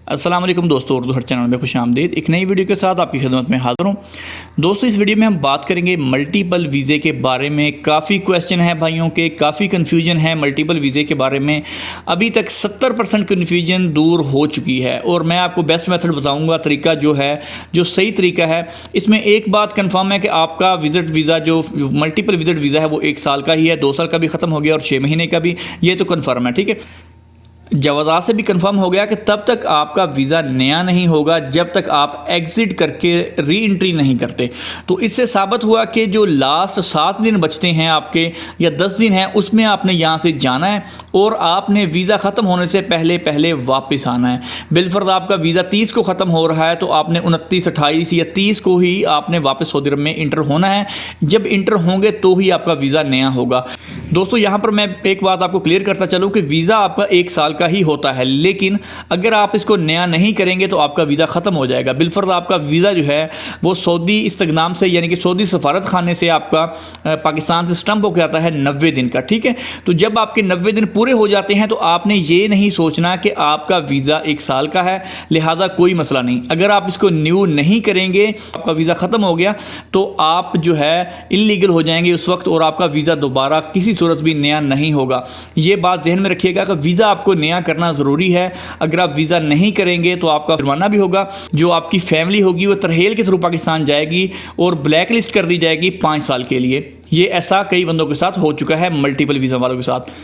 अस्सलाम वालेकुम दोस्तों, उर्दू हर चैनल में खुश आमदीद। एक नई वीडियो के साथ आपकी खिदमत में हाज़िर हूँ। दोस्तों, इस वीडियो में हम बात करेंगे मल्टीपल वीज़े के बारे में। काफ़ी क्वेश्चन है भाइयों के, काफ़ी कन्फ्यूजन है मल्टीपल वीज़े के बारे में। अभी तक 70% कन्फ्यूजन दूर हो चुकी है और मैं आपको बेस्ट मेथड बताऊँगा, तरीका जो है, जो सही तरीका है। इसमें एक बात कन्फर्म है कि आपका विज़िट वीज़ा जो मल्टीपल विज़िट वीज़ा है वो 1 साल का ही है, 2 साल का भी ख़त्म हो गया और 6 महीने का भी, ये तो कन्फर्म है। ठीक है, जवाज़ात से भी कंफर्म हो गया कि तब तक आपका वीज़ा नया नहीं होगा जब तक आप एग्ज़िट करके री एंट्री नहीं करते। तो इससे साबित हुआ कि जो लास्ट 7 दिन बचते हैं आपके या 10 दिन हैं, उसमें आपने यहाँ से जाना है और आपने वीज़ा ख़त्म होने से पहले पहले वापस आना है। बिलफर्ज आपका वीज़ा 30 को ख़त्म हो रहा है तो आपने 29, 28 या 30 को ही आपने वापस सऊदी अरब में इंटर होना है। जब इंटर होंगे तो ही आपका वीज़ा नया होगा। दोस्तों, यहाँ पर मैं एक बात आपको क्लियर करता चलूँ कि वीज़ा आपका 1 साल ही होता है, लेकिन अगर आप इसको नया नहीं करेंगे तो आपका वीज़ा ख़त्म हो जाएगा। बिलफर्ज आपका वीज़ा जो है वो सऊदी इस्तगनाम से, यानी कि सऊदी सफारत खाने से आपका पाकिस्तान से स्टम्प होकर आता है 90 दिन का। ठीक है, तो जब आपके 90 दिन पूरे हो जाते हैं तो आपने ये नहीं सोचना कि आपका वीज़ा 1 साल का है, लिहाजा कोई मसला नहीं। अगर आप इसको न्यू नहीं करेंगे, आपका वीज़ा ख़त्म हो गया तो आप जो है इलीगल हो जाएंगे उस वक्त और आपका वीज़ा दोबारा किसी सूरत भी नया नहीं होगा। ये बात जहन में रखिएगा कि वीज़ा आपको नया करना ज़रूरी है। अगर आप वीज़ा नहीं करेंगे तो आपका जुर्माना भी होगा। जो आपकी फैमिली होगी वो तरहेल के थ्रू पाकिस्तान जाएगी और ब्लैक लिस्ट कर दी जाएगी 5 साल के लिए। ये ऐसा कई बंदों के साथ हो चुका है, मल्टीपल वीज़ा वालों के साथ।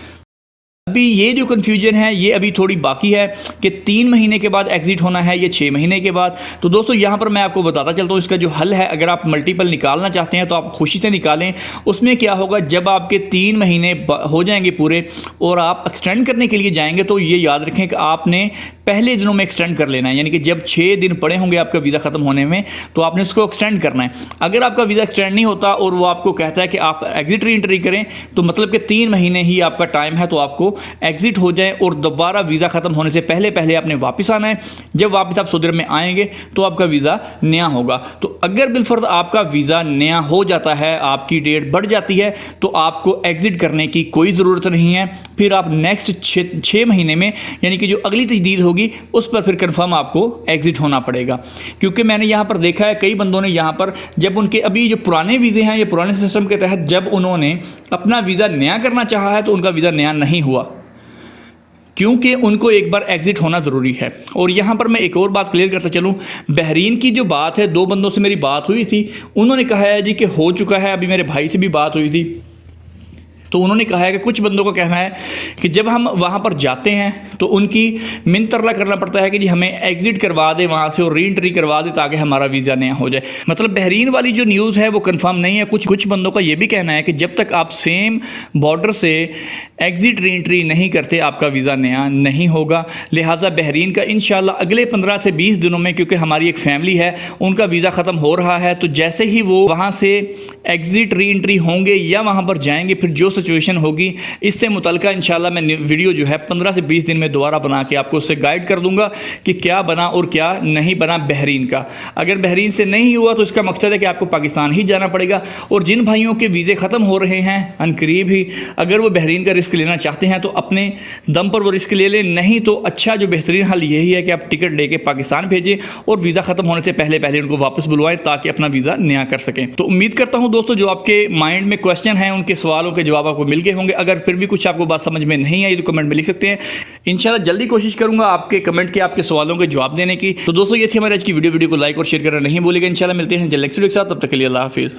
अभी ये जो कन्फ्यूजन है ये अभी थोड़ी बाकी है कि 3 महीने के बाद एग्जिट होना है या 6 महीने के बाद। तो दोस्तों, यहाँ पर मैं आपको बताता चलता हूँ इसका जो हल है। अगर आप मल्टीपल निकालना चाहते हैं तो आप खुशी से निकालें। उसमें क्या होगा, जब आपके 3 महीने हो जाएंगे पूरे और आप एक्सटेंड करने के लिए जाएंगे तो ये याद रखें कि आपने पहले दिनों में एक्सटेंड कर लेना है। यानी कि जब 6 दिन पड़े होंगे आपका वीज़ा ख़त्म होने में तो आपने उसको एक्सटेंड करना है। अगर आपका वीज़ा एक्सटेंड नहीं होता और वो आपको कहता है कि आप एग्जिट री एंट्री करें, तो मतलब कि 3 महीने ही आपका टाइम है, तो आपको एग्जिट हो जाए और दोबारा वीज़ा ख़त्म होने से पहले पहले आपने वापस आना है। जब वापस आप सऊदी अरब में आएंगे तो आपका वीज़ा नया होगा। तो अगर बिलफर्ज आपका वीज़ा नया हो जाता है, आपकी डेट बढ़ जाती है, तो आपको एग्जिट करने की कोई ज़रूरत नहीं है। फिर आप नेक्स्ट 6 महीने में, यानी कि जो अगली तजदीद होगी उस पर फिर कंफर्म आपको एग्जिट होना पड़ेगा। क्योंकि मैंने यहाँ पर देखा है कई बंदों ने यहाँ पर, जब उनके अभी जो पुराने वीज़े हैं या पुराने सिस्टम के तहत जब उन्होंने अपना वीज़ा नया करना चाहा है तो उनका वीज़ा नया नहीं हुआ, क्योंकि उनको एक बार एग्जिट होना ज़रूरी है। और यहाँ पर मैं एक और बात क्लियर करता चलूँ, बहरीन की जो बात है, 2 बंदों से मेरी बात हुई थी, उन्होंने कहा है जी कि हो चुका है। अभी मेरे भाई से भी बात हुई थी तो उन्होंने कहा है कि कुछ बंदों का कहना है कि जब हम वहाँ पर जाते हैं तो उनकी मिन्नत करना पड़ता है कि जी हमें एग्जिट करवा दे वहाँ से और री एंट्री करवा दे ताकि हमारा वीज़ा नया हो जाए। मतलब बहरीन वाली जो न्यूज़ है वो कंफर्म नहीं है। कुछ बंदों का ये भी कहना है कि जब तक आप सेम बॉर्डर से एग्जिट री एंट्री नहीं करते आपका वीज़ा नया नहीं होगा। लिहाजा बहरीन का इंशाल्लाह अगले 15 से 20 दिनों में, क्योंकि हमारी एक फैमिली है, उनका वीज़ा ख़त्म हो रहा है, तो जैसे ही वो वहाँ से एग्जिट री एंट्री होंगे या वहाँ पर जाएंगे, फिर जो सिचुएशन होगी इससे मुतल्लिका इंशाल्लाह मैं वीडियो जो है 15 से 20 दिन में दोबारा बना के आपको उससे गाइड कर दूंगा कि क्या बना और क्या नहीं बना बहरीन का। अगर बहरीन से नहीं हुआ तो इसका मकसद है कि आपको पाकिस्तान ही जाना पड़ेगा। और जिन भाइयों के वीज़े ख़त्म हो रहे हैं अनकरीब ही, अगर वो बहरीन का रिस्क लेना चाहते हैं तो अपने दम पर वो रिस्क ले लें। नहीं तो अच्छा जो बेहतरीन हल यही है कि आप टिकट लेके पाकिस्तान भेजें और वीज़ा ख़त्म होने से पहले पहले उनको वापस बुलवाएं ताकि अपना वीज़ा नया कर सकें। तो उम्मीद करता हूँ दोस्तों, जो आपके माइंड में क्वेश्चन हैं उनके सवालों के जवाब आपको मिल गए होंगे। अगर फिर भी कुछ आपको बात समझ में नहीं आई तो कमेंट में लिख सकते हैं। इंशाल्लाह जल्दी कोशिश करूंगा आपके कमेंट के, आपके सवालों के जवाब देने की। तो दोस्तों, ये थी हमारी आज की वीडियो को लाइक और शेयर करना नहीं भूलिएगा। इंशाल्लाह मिलते हैं जल्द नेक्स्ट वीडियो के साथ, तब तक के लिए अल्लाह हाफिज़।